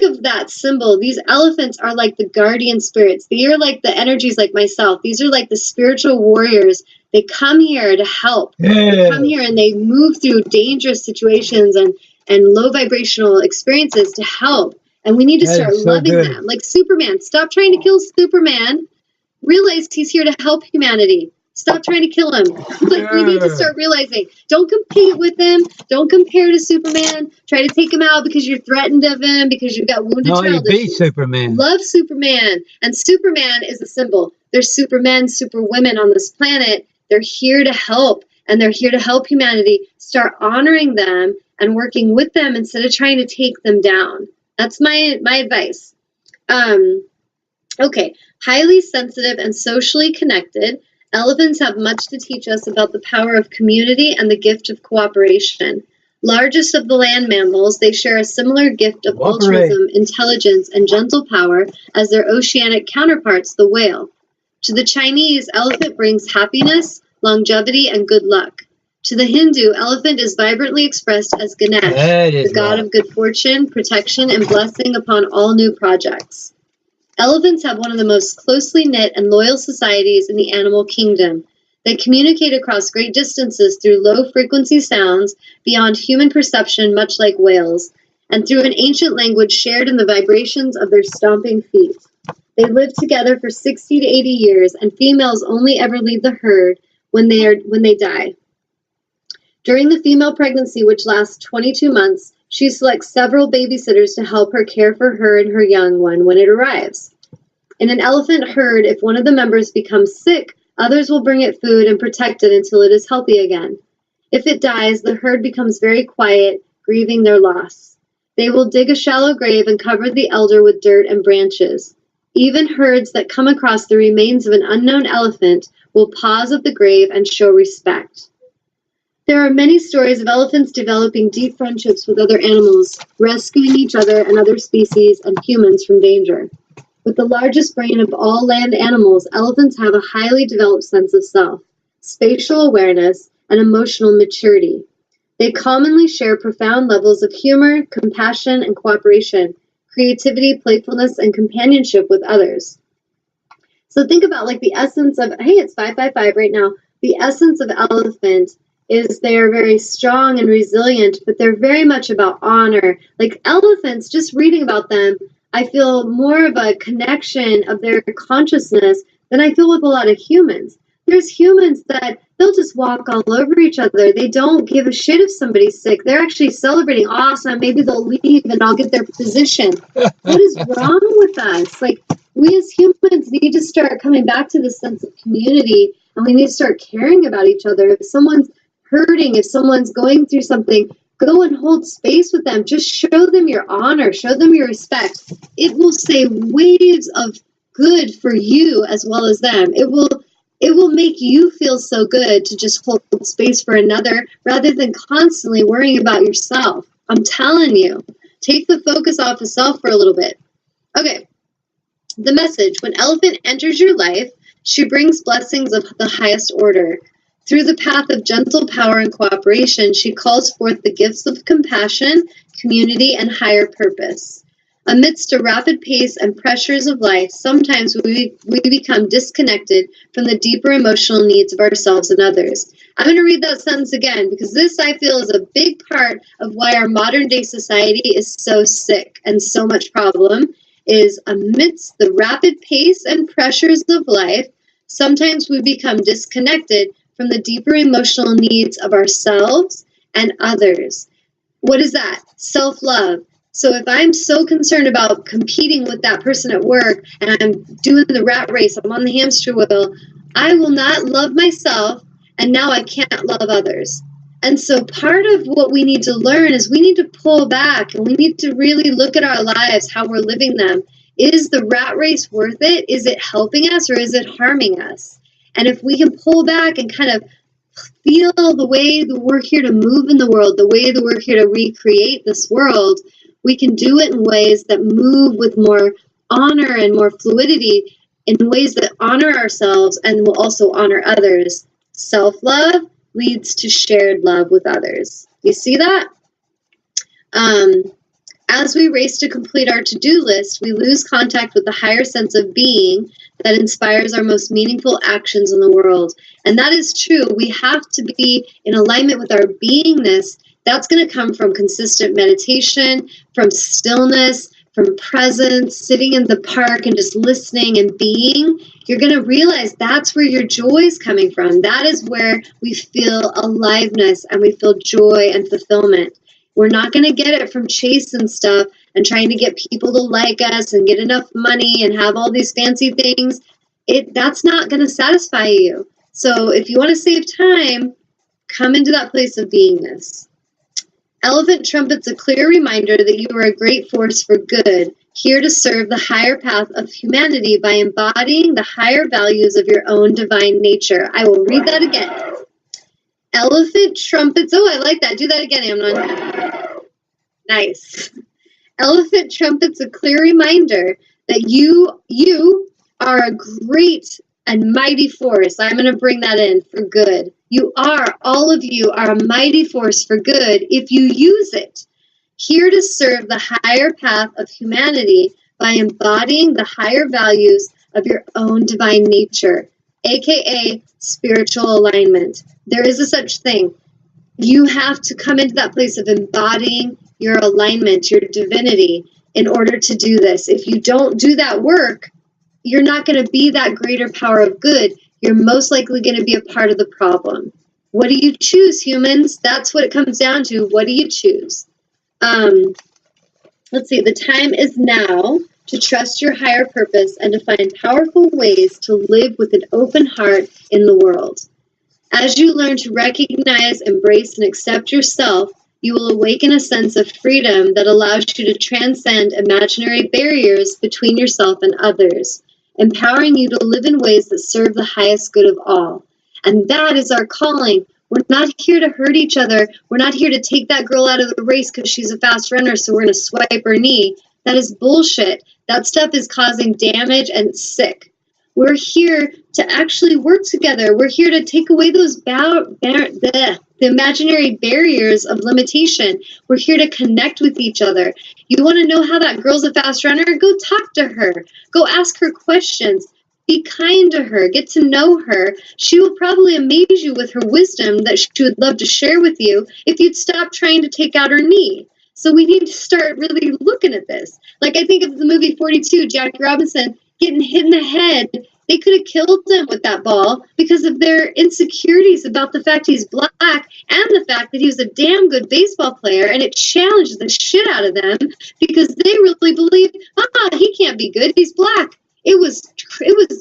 of that symbol, these elephants are like the guardian spirits. They are like the energies like myself. These are like the spiritual warriors. They come here to help. They come here and they move through dangerous situations and low vibrational experiences to help. And we need to start loving them. Like Superman. Stop trying to kill Superman. Realize he's here to help humanity. Stop trying to kill him. Like, we need to start realizing, don't compete with him. Don't compare to Superman. Try to take him out because you're threatened of him, because you've got wounded child issues. Superman. Love Superman. And Superman is a symbol. There's supermen, superwomen on this planet. They're here to help, and they're here to help humanity. Start honoring them and working with them instead of trying to take them down. That's my advice. Okay. Highly sensitive and socially connected. Elephants have much to teach us about the power of community and the gift of cooperation. Largest of the land mammals, they share a similar gift of altruism, intelligence, and gentle power as their oceanic counterparts, the whale. To the Chinese, elephant brings happiness, longevity, and good luck. To the Hindu, elephant is vibrantly expressed as Ganesh, the god of good fortune, protection, and blessing upon all new projects. Elephants have one of the most closely knit and loyal societies in the animal kingdom. They communicate across great distances through low-frequency sounds beyond human perception, much like whales, and through an ancient language shared in the vibrations of their stomping feet. They live together for 60 to 80 years, and females only ever leave the herd when they die. During the female pregnancy, which lasts 22 months, she selects several babysitters to help her care for her and her young one when it arrives. In an elephant herd, if one of the members becomes sick, others will bring it food and protect it until it is healthy again. If it dies, the herd becomes very quiet, grieving their loss. They will dig a shallow grave and cover the elder with dirt and branches. Even herds that come across the remains of an unknown elephant will pause at the grave and show respect. There are many stories of elephants developing deep friendships with other animals, rescuing each other and other species and humans from danger. With the largest brain of all land animals, elephants have a highly developed sense of self, spatial awareness, and emotional maturity. They commonly share profound levels of humor, compassion, and cooperation, creativity, playfulness, and companionship with others. So think about like the essence of, hey, it's 555 right now. The essence of elephant is they're very strong and resilient, but they're very much about honor. Like elephants, just reading about them, I feel more of a connection of their consciousness than I feel with a lot of humans. There's humans that they'll just walk all over each other. They don't give a shit if somebody's sick. They're actually celebrating. Awesome. Maybe they'll leave and I'll get their position. What is wrong with us? Like, we as humans need to start coming back to this sense of community, and we need to start caring about each other. If someone's hurting, if someone's going through something, go and hold space with them. Just show them your honor, show them your respect. It will say waves of good for you as well as them. It will make you feel so good to just hold space for another rather than constantly worrying about yourself. I'm telling you, take the focus off of self for a little bit. Okay, the message: when elephant enters your life, she brings blessings of the highest order. Through the path of gentle power and cooperation, she calls forth the gifts of compassion, community, and higher purpose. Amidst a rapid pace and pressures of life, sometimes we become disconnected from the deeper emotional needs of ourselves and others. I'm going to read that sentence again because this, I feel, is a big part of why our modern day society is so sick and so much problem, is amidst the rapid pace and pressures of life, sometimes we become disconnected from the deeper emotional needs of ourselves and others. What is that? Self-love. So if I'm so concerned about competing with that person at work and I'm doing the rat race, I'm on the hamster wheel, I will not love myself, and now I can't love others. And so part of what we need to learn is we need to pull back and we need to really look at our lives, how we're living them. Is the rat race worth it? Is it helping us or is it harming us? And if we can pull back and kind of feel the way that we're here to move in the world, the way that we're here to recreate this world, we can do it in ways that move with more honor and more fluidity, in ways that honor ourselves and will also honor others. Self-love leads to shared love with others. You see that? As we race to complete our to-do list, we lose contact with the higher sense of being that inspires our most meaningful actions in the world. And that is true. We have to be in alignment with our beingness. That's going to come from consistent meditation, from stillness, from presence, sitting in the park and just listening and being. You're going to realize that's where your joy is coming from. That is where we feel aliveness and we feel joy and fulfillment. We're not going to get it from chasing stuff and trying to get people to like us and get enough money and have all these fancy things. That's not going to satisfy you. So if you want to save time, come into that place of beingness. Elephant trumpets a clear reminder that you are a great force for good, here to serve the higher path of humanity by embodying the higher values of your own divine nature. I will read that again. Elephant trumpets. Oh, I like that. Do that again, Amnon. Nice. Elephant trumpets a clear reminder that you are a great and mighty force. I'm going to bring that in for good. All of you are a mighty force for good if you use it. Here to serve the higher path of humanity by embodying the higher values of your own divine nature, aka spiritual alignment. There is a such thing. You have to come into that place of embodying your alignment, your divinity, in order to do this. If you don't do that work, you're not going to be that greater power of good. You're most likely going to be a part of the problem. What do you choose, humans? That's what it comes down to. What do you choose? Let's see. The time is now to trust your higher purpose and to find powerful ways to live with an open heart in the world. As you learn to recognize, embrace, and accept yourself, you will awaken a sense of freedom that allows you to transcend imaginary barriers between yourself and others, empowering you to live in ways that serve the highest good of all. And that is our calling. We're not here to hurt each other. We're not here to take that girl out of the race because she's a fast runner, so we're going to swipe her knee. That is bullshit. That stuff is causing damage and it's sick. We're here to actually work together. We're here to take away those the imaginary barriers of limitation. We're here to connect with each other. You want to know how that girl's a fast runner? Go talk to her. Go ask her questions. Be kind to her. Get to know her. She will probably amaze you with her wisdom that she would love to share with you if you'd stop trying to take out her knee. So we need to start really looking at this. Like I think of the movie 42, Jackie Robinson getting hit in the head. They could have killed him with that ball because of their insecurities about the fact he's black and the fact that he was a damn good baseball player, and it challenged the shit out of them because they really believed, he can't be good, he's black. It was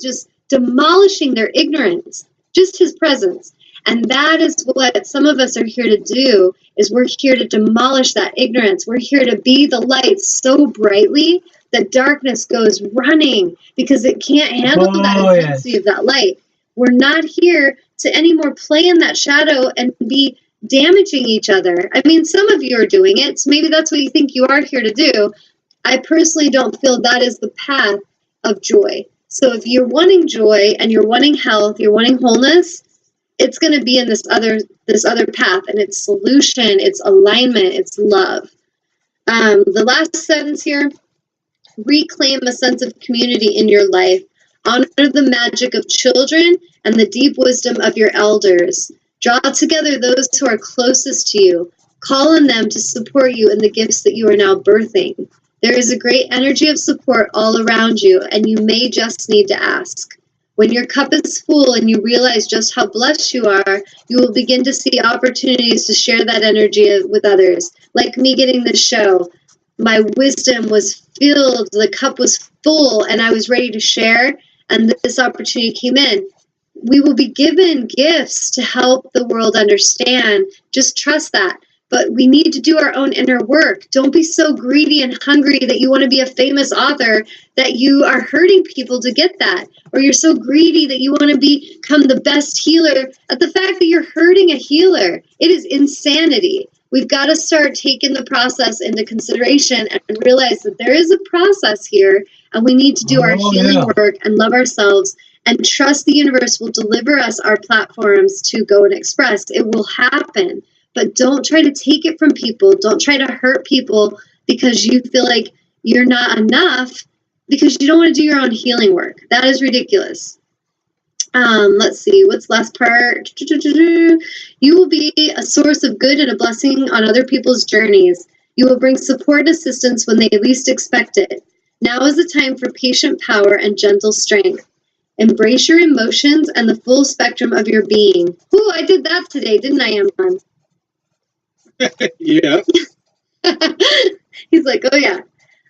just demolishing their ignorance, just his presence. And that is what some of us are here to do, is we're here to demolish that ignorance. We're here to be the light so brightly that darkness goes running because it can't handle that intensity of that light. We're not here to anymore play in that shadow and be damaging each other. I mean, some of you are doing it, so maybe that's what you think you are here to do. I personally don't feel that is the path of joy. So if you're wanting joy and you're wanting health, you're wanting wholeness, it's going to be in this other path, and it's solution, it's alignment, it's love. The last sentence here: reclaim a sense of community in your life. Honor the magic of children and the deep wisdom of your elders. Draw together those who are closest to you. Call on them to support you in the gifts that you are now birthing. There is a great energy of support all around you, and you may just need to ask. When your cup is full and you realize just how blessed you are, you will begin to see opportunities to share that energy with others. Like me getting this show. My wisdom was filled, the cup was full, and I was ready to share, and this opportunity came in. We will be given gifts to help the world understand. Just trust that. But we need to do our own inner work. Don't be so greedy and hungry that you want to be a famous author that you are hurting people to get that. Or you're so greedy that you want to become the best healer at the fact that you're hurting a healer. It is insanity. We've got to start taking the process into consideration and realize that there is a process here, and we need to do our healing work and love ourselves and trust the universe will deliver us our platforms to go and express. It will happen. But don't try to take it from people. Don't try to hurt people. because you feel like you're not enough because you don't want to do your own healing work. That is ridiculous. Let's see, what's the last part? You will be a source of good and a blessing on other people's journeys. You will bring support and assistance when they least expect it. Now is the time for patient power and gentle strength. Embrace your emotions and the full spectrum of your being. Ooh, I did that today, didn't I, Amnon? Yeah. He's like, oh yeah.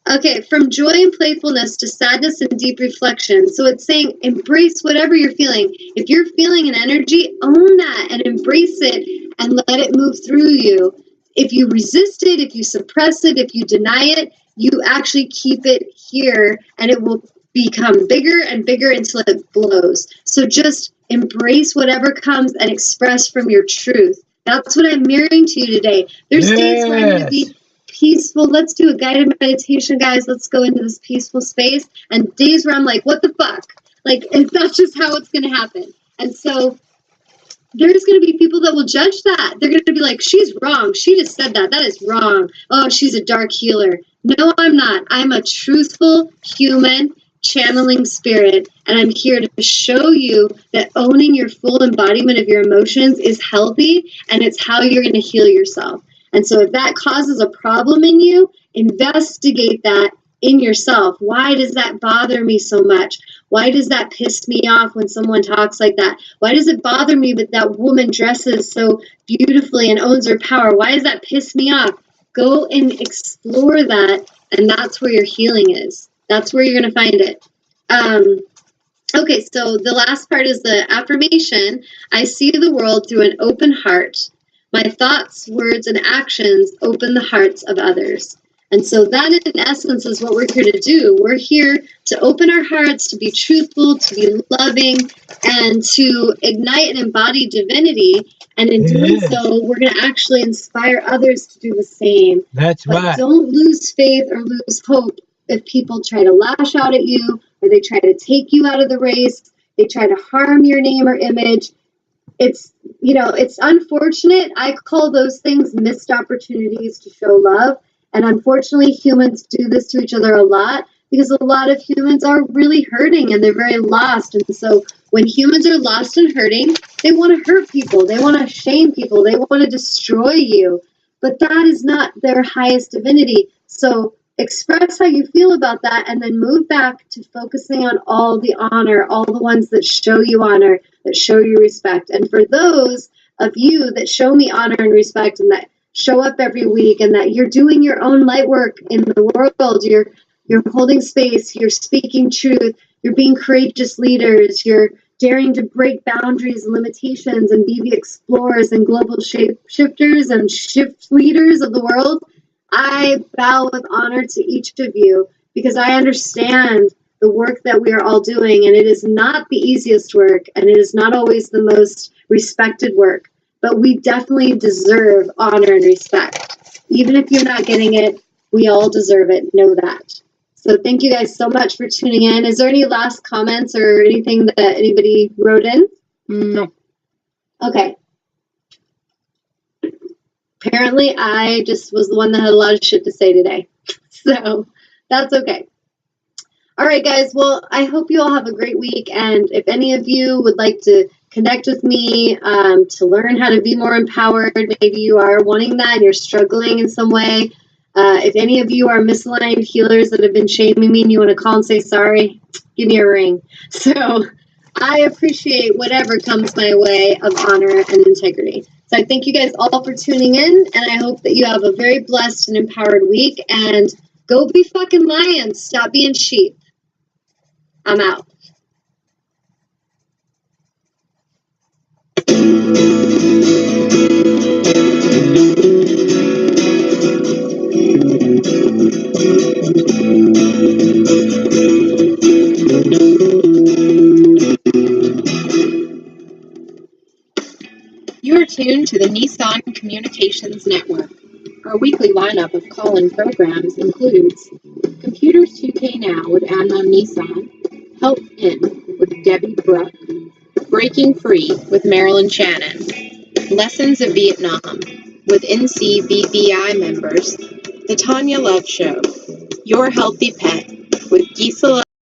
Okay, from joy and playfulness to sadness and deep reflection. So it's saying embrace whatever you're feeling. If you're feeling an energy, own that and embrace it and let it move through you. If you resist it, if you suppress it, if you deny it, you actually keep it here and it will become bigger and bigger until it blows. So just embrace whatever comes and express from your truth. That's what I'm mirroring to you today. There's days where I'm going to be peaceful. Let's do a guided meditation, guys. Let's go into this peaceful space. And days where I'm like, what the fuck? Like, that's just how it's going to happen. And so there's going to be people that will judge that. They're going to be like, she's wrong. She just said that. That is wrong. Oh, she's a dark healer. No, I'm not. I'm a truthful human channeling spirit. And I'm here to show you that owning your full embodiment of your emotions is healthy. And it's how you're going to heal yourself. And so if that causes a problem in you, investigate that in yourself. Why does that bother me so much? Why does that piss me off when someone talks like that? Why does it bother me that that woman dresses so beautifully and owns her power? Why does that piss me off? Go and explore that, and that's where your healing is. That's where you're going to find it. Okay, so the last part is the affirmation. I see the world through an open heart. My thoughts, words, and actions open the hearts of others. And so that, in essence, is what we're here to do. We're here to open our hearts, to be truthful, to be loving, and to ignite and embody divinity. And in doing so, we're going to actually inspire others to do the same. That's But right. don't lose faith or lose hope if people try to lash out at you, or they try to take you out of the race, they try to harm your name or image. It's, you know, it's unfortunate. I call those things missed opportunities to show love. And unfortunately, humans do this to each other a lot because a lot of humans are really hurting and they're very lost. And so when humans are lost and hurting, they want to hurt people. They want to shame people. They want to destroy you. But that is not their highest divinity. So express how you feel about that and then move back to focusing on all the honor, all the ones that show you honor, that show you respect. And for those of you that show me honor and respect and that show up every week and that you're doing your own light work in the world, you're holding space, you're speaking truth, you're being courageous leaders, you're daring to break boundaries and limitations and be the explorers and global shifters and shift leaders of the world. I bow with honor to each of you because I understand the work that we are all doing, and it is not the easiest work, and it is not always the most respected work, but we definitely deserve honor and respect. Even if you're not getting it, we all deserve it. Know that. So thank you guys so much for tuning in. Is there any last comments or anything that anybody wrote in? No. Okay. Apparently, I just was the one that had a lot of shit to say today. So that's okay. All right, guys. Well, I hope you all have a great week. And if any of you would like to connect with me to learn how to be more empowered, maybe you are wanting that and you're struggling in some way. If any of you are misaligned healers that have been shaming me and you want to call and say sorry, give me a ring. So I appreciate whatever comes my way of honor and integrity. So I thank you guys all for tuning in, and I hope that you have a very blessed and empowered week. And go be fucking lions. Stop being sheep. I'm out. You are tuned to the Nissan Communications Network. Our weekly lineup of call-in programs includes Computers 2K Now with Amnon Nissan, Help In with Debbie Brooke, Breaking Free with Marilyn Shannon, Lessons of Vietnam with NCBVI members, The Tanya Love Show, Your Healthy Pet, with Gisela